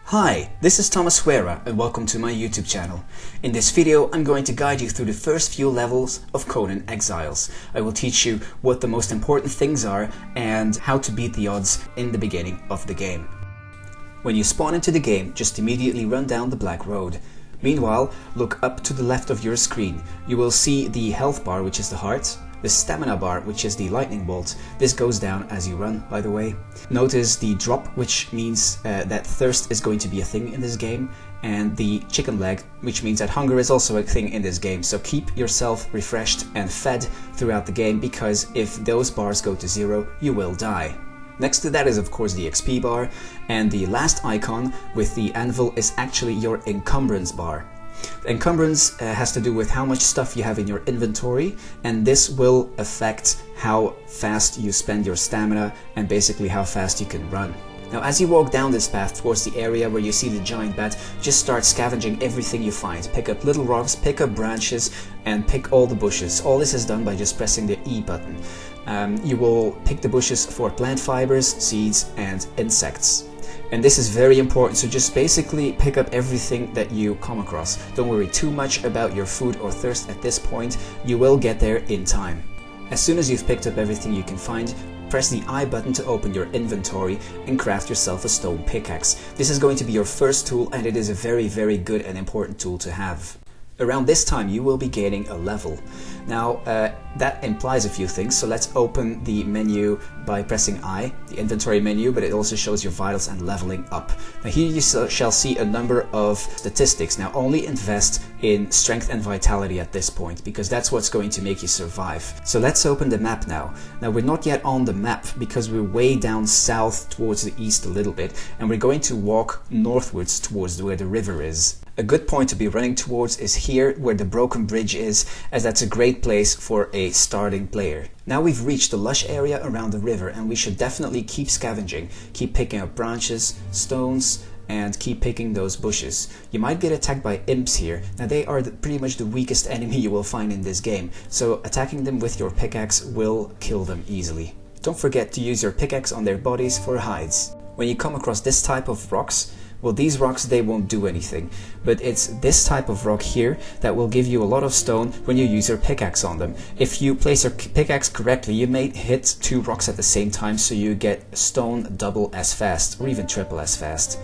Hi, this is Thomas Huera and welcome to my YouTube channel. In this video I'm going to guide you through the first few levels of Conan Exiles. I will teach you what the most important things are and how to beat the odds in the beginning of the game. When you spawn into the game, just immediately run down the black road. Meanwhile, look up to the left of your screen. You will see the health bar, which is the heart, the stamina bar, which is the lightning bolt. This goes down as you run, by the way. Notice the drop, which means that thirst is going to be a thing in this game, and the chicken leg, which means that hunger is also a thing in this game. So keep yourself refreshed and fed throughout the game, because if those bars go to zero, you will die. Next to that is of course the XP bar, and the last icon with the anvil is actually your encumbrance bar. Encumbrance has to do with how much stuff you have in your inventory, and this will affect how fast you spend your stamina and basically how fast you can run. Now as you walk down this path towards the area where you see the giant bat, just start scavenging everything you find. Pick up little rocks, pick up branches, and pick all the bushes. All this is done by just pressing the E button. You will pick the bushes for plant fibers, seeds, and insects. And this is very important, so just basically pick up everything that you come across. Don't worry too much about your food or thirst at this point. You will get there in time. As soon as you've picked up everything you can find, press the I button to open your inventory and craft yourself a stone pickaxe. This is going to be your first tool, and it is a very good and important tool to have. Around this time you will be gaining a level. Now that implies a few things, so let's open the menu by pressing I, the inventory menu, but it also shows your vitals and leveling up. Now here you shall see a number of statistics. Now only invest in strength and vitality at this point, because that's what's going to make you survive. So let's open the map now. Now we're not yet on the map because we're way down south towards the east a little bit, and we're going to walk northwards towards where the river is. A good point to be running towards is here where the broken bridge is, as that's a great place for a starting player. Now we've reached the lush area around the river, and we should definitely keep scavenging. Keep picking up branches, stones, and keep picking those bushes. You might get attacked by imps here. Now they are pretty much the weakest enemy you will find in this game, so attacking them with your pickaxe will kill them easily. Don't forget to use your pickaxe on their bodies for hides. When you come across this type of rocks, well, these rocks, they won't do anything, but it's this type of rock here that will give you a lot of stone when you use your pickaxe on them. If you place your pickaxe correctly, you may hit two rocks at the same time, so you get stone double as fast, or even triple as fast.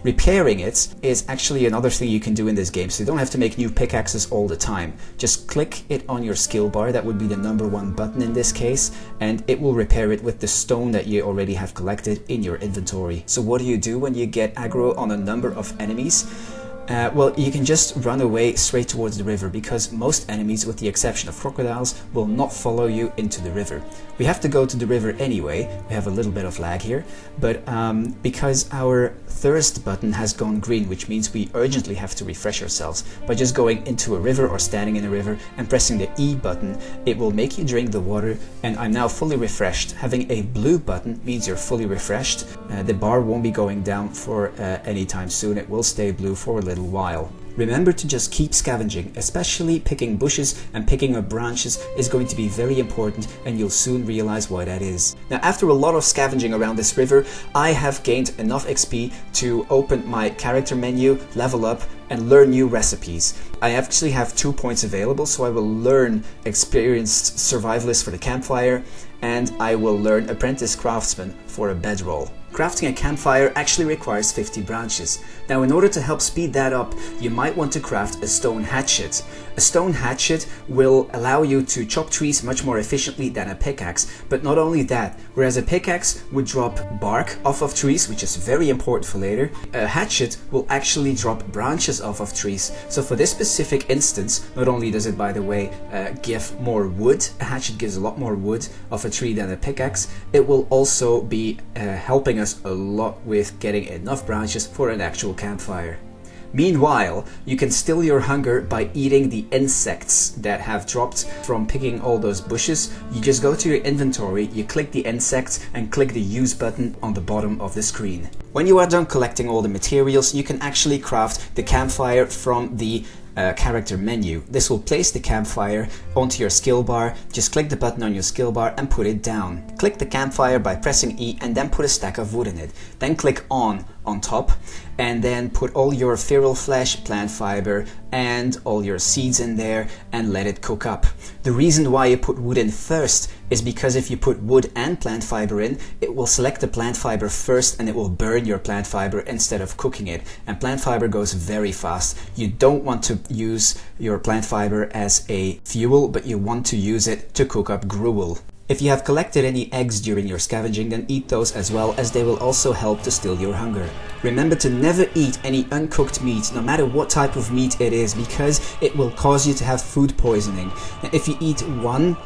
Repairing it is actually another thing you can do in this game, so you don't have to make new pickaxes all the time. Just click it on your skill bar, that would be the #1 button in this case, and it will repair it with the stone that you already have collected in your inventory. So what do you do when you get aggro on a number of enemies? Well, you can just run away straight towards the river, because most enemies, with the exception of crocodiles, will not follow you into the river. We have to go to the river anyway. We have a little bit of lag here, but because our thirst button has gone green, which means we urgently have to refresh ourselves, by just going into a river or standing in a river and pressing the E button, it will make you drink the water, and I'm now fully refreshed. Having a blue button means you're fully refreshed. The bar won't be going down for any time soon. It will stay blue for a little while. Remember to just keep scavenging, especially picking bushes and picking up branches is going to be very important, and you'll soon realize why that is. Now after a lot of scavenging around this river, I have gained enough XP to open my character menu, level up, and learn new recipes. I actually have 2 points available, so I will learn experienced survivalist for the campfire, and I will learn apprentice craftsman for a bedroll. Crafting a campfire actually requires 50 branches. Now in order to help speed that up, you might want to craft a stone hatchet. A stone hatchet will allow you to chop trees much more efficiently than a pickaxe, but not only that, whereas a pickaxe would drop bark off of trees, which is very important for later, a hatchet will actually drop branches off of trees. So for this specific instance, not only does it, by the way, give more wood, a hatchet gives a lot more wood off a tree than a pickaxe, it will also be helping us a lot with getting enough branches for an actual campfire. Meanwhile, you can still your hunger by eating the insects that have dropped from picking all those bushes. You just go to your inventory, you click the insects, and click the use button on the bottom of the screen. When you are done collecting all the materials, you can actually craft the campfire from the character menu. This will place the campfire onto your skill bar. Just click the button on your skill bar and put it down. Click the campfire by pressing E and then put a stack of wood in it. Then click on top and then put all your feral flesh, plant fiber and all your seeds in there and let it cook up. The reason why you put wood in first is because if you put wood and plant fiber in, it will select the plant fiber first and it will burn your plant fiber instead of cooking it. And plant fiber goes very fast. You don't want to use your plant fiber as a fuel, but you want to use it to cook up gruel. If you have collected any eggs during your scavenging, then eat those as well, as they will also help to still your hunger. Remember to never eat any uncooked meat, no matter what type of meat it is, because it will cause you to have food poisoning. Now, if you eat one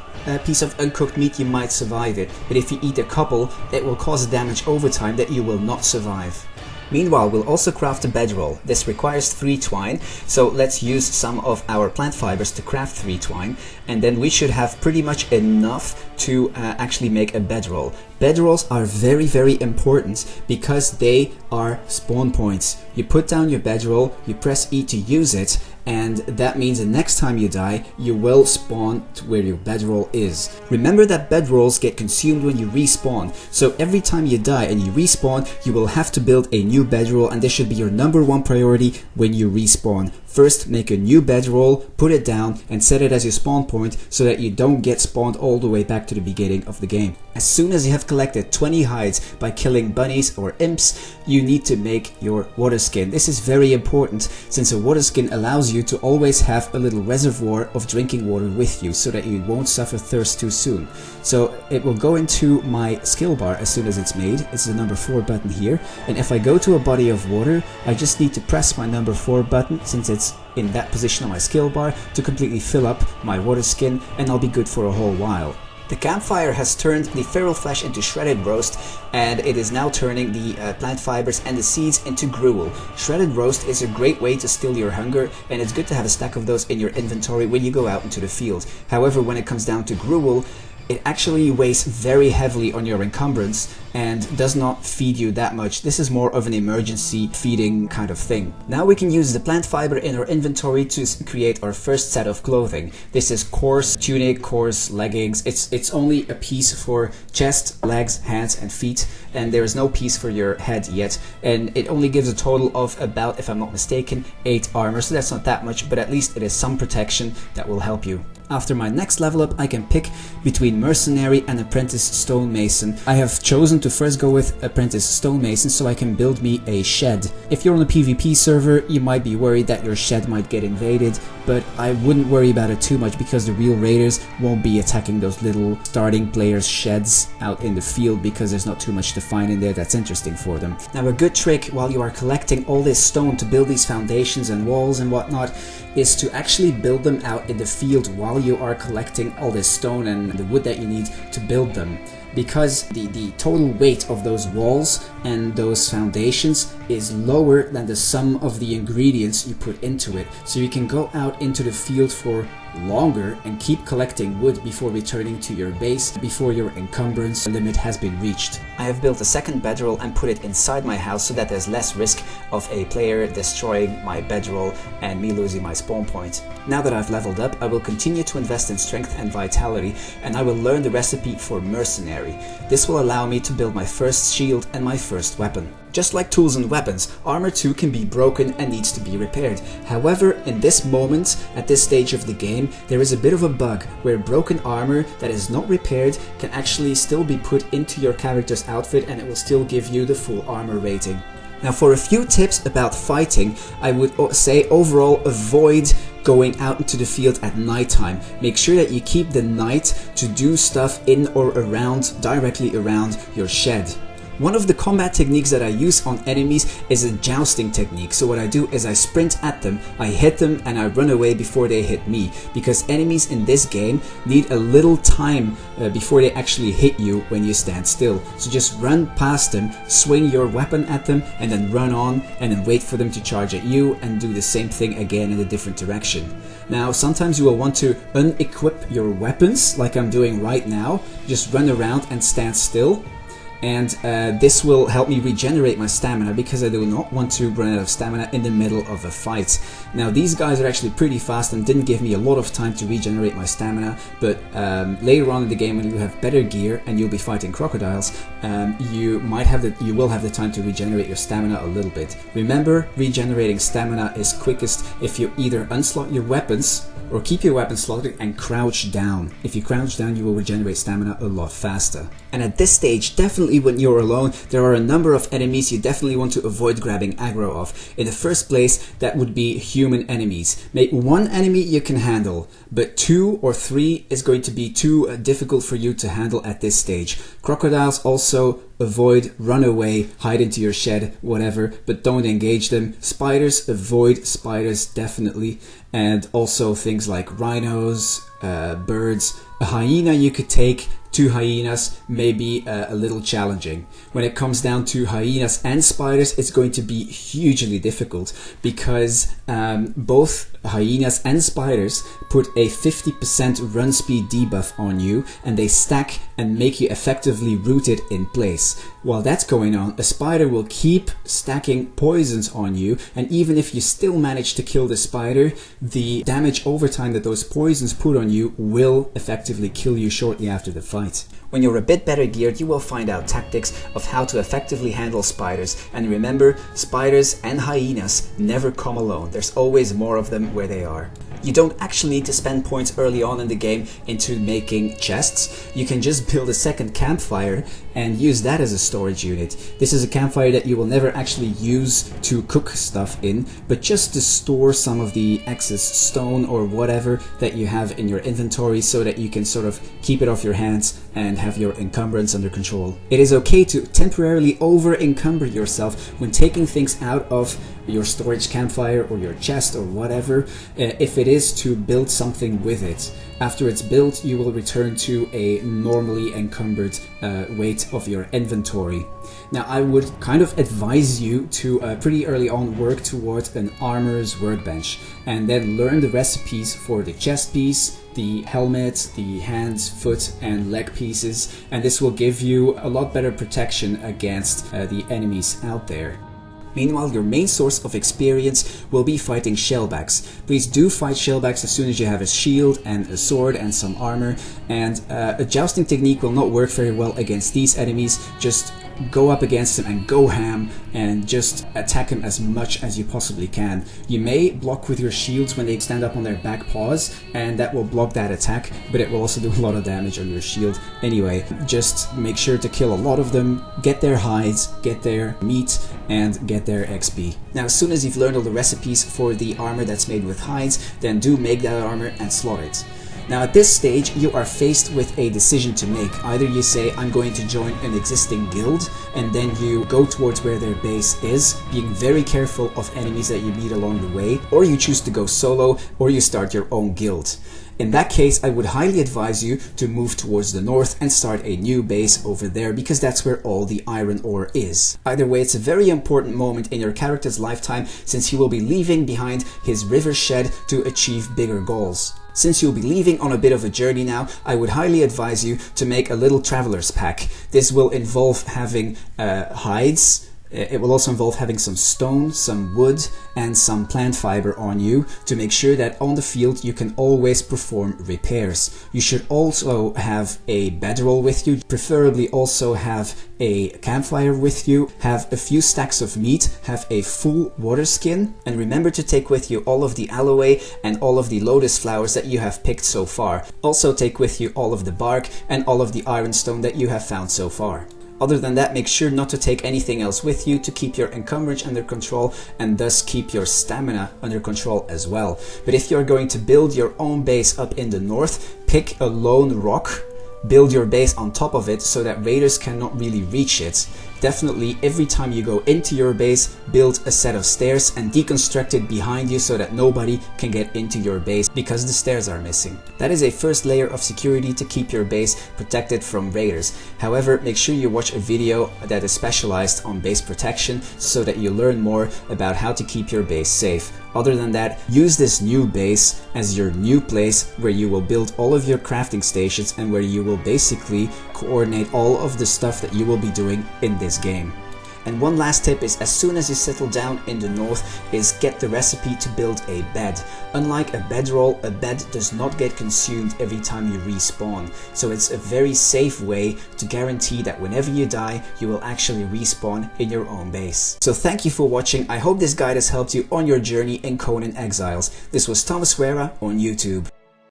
piece of uncooked meat, you might survive it, but if you eat a couple, it will cause damage over time that you will not survive. Meanwhile, we'll also craft a bedroll. This requires 3 twine, so let's use some of our plant fibers to craft 3 twine, and then we should have pretty much enough to actually make a bedroll. Bedrolls are very, very important because they are spawn points. You put down your bedroll, you press E to use it, and that means the next time you die, you will spawn to where your bedroll is. Remember that bedrolls get consumed when you respawn, so every time you die and you respawn, you will have to build a new bedroll, and this should be your #1 priority when you respawn. First, make a new bedroll, put it down, and set it as your spawn point so that you don't get spawned all the way back to the beginning of the game. As soon as you have collected 20 hides by killing bunnies or imps, you need to make your water skin. This is very important, since a water skin allows you to always have a little reservoir of drinking water with you so that you won't suffer thirst too soon. So it will go into my skill bar as soon as it's made. It's the #4 button here, and if I go to a body of water, I just need to press my #4 button, since it's in that position on my skill bar, to completely fill up my water skin, and I'll be good for a whole while. The campfire has turned the feral flesh into shredded roast, and it is now turning the plant fibers and the seeds into gruel. Shredded roast is a great way to still your hunger, and it's good to have a stack of those in your inventory when you go out into the field. However, when it comes down to gruel, it actually weighs very heavily on your encumbrance and does not feed you that much. This is more of an emergency feeding kind of thing. Now we can use the plant fiber in our inventory to create our first set of clothing. This is coarse tunic, coarse leggings. It's only a piece for chest, legs, hands and feet, and there is no piece for your head yet, and it only gives a total of about, if I'm not mistaken, 8 armor, so that's not that much, but at least it is some protection that will help you. After my next level up, I can pick between Mercenary and Apprentice Stonemason. I have chosen to first go with Apprentice Stonemason so I can build me a shed. If you're on a PvP server, you might be worried that your shed might get invaded, but I wouldn't worry about it too much because the real raiders won't be attacking those little starting players' sheds out in the field, because there's not too much to find in there that's interesting for them. Now, a good trick while you are collecting all this stone to build these foundations and walls and whatnot is to actually build them out in the field while you are collecting all this stone and the wood that you need to build them, because the total weight of those walls and those foundations is lower than the sum of the ingredients you put into it. So you can go out into the field for longer and keep collecting wood before returning to your base, before your encumbrance limit has been reached. I have built a second bedroll and put it inside my house so that there's less risk of a player destroying my bedroll and me losing my spawn point. Now that I've leveled up, I will continue to invest in strength and vitality, and I will learn the recipe for Mercenary. This will allow me to build my first shield and my first weapon. Just like tools and weapons, armor too can be broken and needs to be repaired. However, in this moment, at this stage of the game, there is a bit of a bug where broken armor that is not repaired can actually still be put into your character's outfit, and it will still give you the full armor rating. Now, for a few tips about fighting, I would say overall avoid going out into the field at nighttime. Make sure that you keep the night to do stuff in or around, directly around your shed. One of the combat techniques that I use on enemies is a jousting technique. So what I do is I sprint at them, I hit them, and I run away before they hit me, because enemies in this game need a little time before they actually hit you when you stand still. So just run past them, swing your weapon at them, and then run on, and then wait for them to charge at you, and do the same thing again in a different direction. Now, sometimes you will want to unequip your weapons like I'm doing right now. Just run around and stand still. and this will help me regenerate my stamina because I do not want to run out of stamina in the middle of a fight. Now these guys are actually pretty fast and didn't give me a lot of time to regenerate my stamina, but later on in the game when you have better gear and you'll be fighting crocodiles, you will have the time to regenerate your stamina a little bit. Remember, regenerating stamina is quickest if you either unslot your weapons or keep your weapon slotted and crouch down. If you crouch down, you will regenerate stamina a lot faster. And at this stage, definitely when you're alone, there are a number of enemies you definitely want to avoid grabbing aggro of. In the first place, that would be human enemies. Make one enemy you can handle, but 2 or 3 is going to be too difficult for you to handle at this stage. Crocodiles also avoid, run away, hide into your shed, whatever, but don't engage them. Spiders, avoid spiders definitely, and also things like rhinos, birds. A hyena you could take. 2 hyenas may be a little challenging. When it comes down to hyenas and spiders, it's going to be hugely difficult because both hyenas and spiders put a 50% run speed debuff on you, and they stack and make you effectively rooted in place. While that's going on, a spider will keep stacking poisons on you, and even if you still manage to kill the spider, the damage over time that those poisons put on you will effectively kill you shortly after the fight. When you're a bit better geared, you will find out tactics of how to effectively handle spiders. And remember, spiders and hyenas never come alone. There's always more of them where they are. You don't actually need to spend points early on in the game into making chests. You can just build a second campfire and use that as a storage unit. This is a campfire that you will never actually use to cook stuff in, but just to store some of the excess stone or whatever that you have in your inventory so that you can sort of keep it off your hands and have your encumbrance under control. It is okay to temporarily over encumber yourself when taking things out of your storage campfire or your chest or whatever, if it is to build something with it. After it's built, you will return to a normally encumbered weight of your inventory. Now I would kind of advise you to pretty early on work towards an armorer's workbench and then learn the recipes for the chest piece, the helmet, the hands, foot and leg pieces, and this will give you a lot better protection against the enemies out there. Meanwhile, your main source of experience will be fighting shellbacks. Please do fight shellbacks as soon as you have a shield and a sword and some armor, and a jousting technique will not work very well against these enemies. Just go up against them and go ham and just attack them as much as you possibly can. You may block with your shields when they stand up on their back paws, and that will block that attack, but it will also do a lot of damage on your shield. Anyway, just make sure to kill a lot of them, get their hides, get their meat, and get their XP. Now as soon as you've learned all the recipes for the armor that's made with hides, then do make that armor and slot it. Now at this stage you are faced with a decision to make. Either you say, I'm going to join an existing guild, and then you go towards where their base is, being very careful of enemies that you meet along the way, or you choose to go solo, or you start your own guild. In that case, I would highly advise you to move towards the north and start a new base over there, because that's where all the iron ore is. Either way, it's a very important moment in your character's lifetime, since he will be leaving behind his river shed to achieve bigger goals. Since you'll be leaving on a bit of a journey now, I would highly advise you to make a little traveler's pack. This will involve having hides. It will also involve having some stone, some wood, and some plant fiber on you to make sure that on the field you can always perform repairs. You should also have a bedroll with you, preferably also have a campfire with you, have a few stacks of meat, have a full water skin, and remember to take with you all of the aloe and all of the lotus flowers that you have picked so far. Also take with you all of the bark and all of the ironstone that you have found so far. Other than that, make sure not to take anything else with you to keep your encumbrance under control and thus keep your stamina under control as well. But if you're going to build your own base up in the north, pick a lone rock, build your base on top of it so that raiders cannot really reach it. Definitely every time you go into your base, build a set of stairs and deconstruct it behind you so that nobody can get into your base because the stairs are missing. That is a first layer of security to keep your base protected from raiders. However, make sure you watch a video that is specialized on base protection so that you learn more about how to keep your base safe. Other than that, use this new base as your new place where you will build all of your crafting stations and where you will basically coordinate all of the stuff that you will be doing in this game. And one last tip is, as soon as you settle down in the north, is get the recipe to build a bed. Unlike a bedroll, a bed does not get consumed every time you respawn. So it's a very safe way to guarantee that whenever you die, you will actually respawn in your own base. So thank you for watching. I hope this guide has helped you on your journey in Conan Exiles. This was Thomas Wera on YouTube.